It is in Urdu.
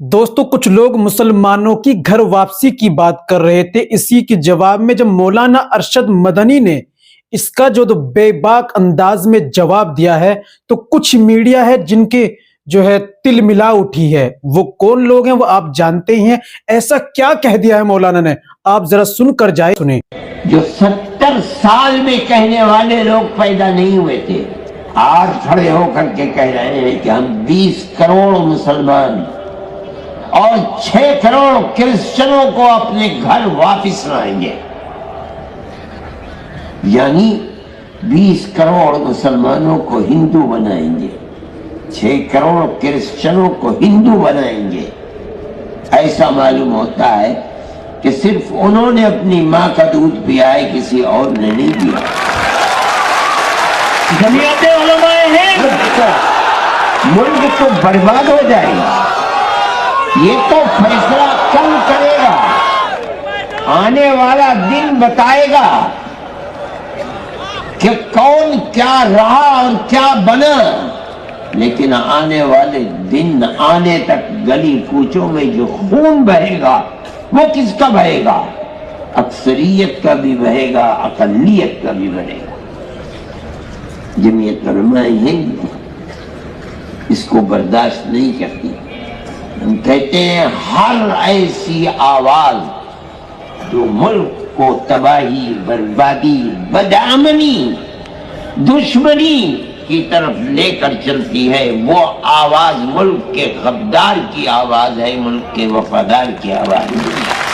دوستو کچھ لوگ مسلمانوں کی گھر واپسی کی بات کر رہے تھے۔ اسی کے جواب میں جب مولانا ارشد مدنی نے اس کا جو بے باک انداز میں جواب دیا ہے تو کچھ میڈیا ہے جن کے تل ملا اٹھی ہے۔ وہ کون لوگ ہیں وہ آپ جانتے ہیں۔ ایسا کیا کہہ دیا ہے مولانا نے، آپ ذرا سن کر جائیں، سنیں۔ جو 70 سال میں کہنے والے لوگ پیدا نہیں ہوئے تھے، آج کھڑے ہو کر کے کہہ رہے ہیں کہ ہم 20 کروڑ مسلمان اور 6 کروڑ کرسچنوں کو اپنے گھر واپس لائیں گے۔ یعنی 20 کروڑ مسلمانوں کو ہندو بنائیں گے، 6 کروڑ کرسچنوں کو ہندو بنائیں گے۔ ایسا معلوم ہوتا ہے کہ صرف انہوں نے اپنی ماں کا دودھ پیا ہے، کسی اور نے نہیں پیا۔ جمعیت علماء ہند ملک تو برباد ہو جائے گا۔ یہ تو فیصلہ کل کرے گا، آنے والا دن بتائے گا کہ کون کیا رہا اور کیا بنا۔ لیکن آنے والے دن آنے تک گلی کوچوں میں جو خون بہے گا وہ کس کا بہے گا؟ اکثریت کا بھی بہے گا، اقلیت کا بھی بہے گا۔ جمعیت علماء ہند اس کو برداشت نہیں کرتی۔ ہم کہتے ہیں ہر ایسی آواز جو ملک کو تباہی، بربادی، بدامنی، دشمنی کی طرف لے کر چلتی ہے، وہ آواز ملک کے غدار کی آواز ہے، ملک کے وفادار کی آواز ہے۔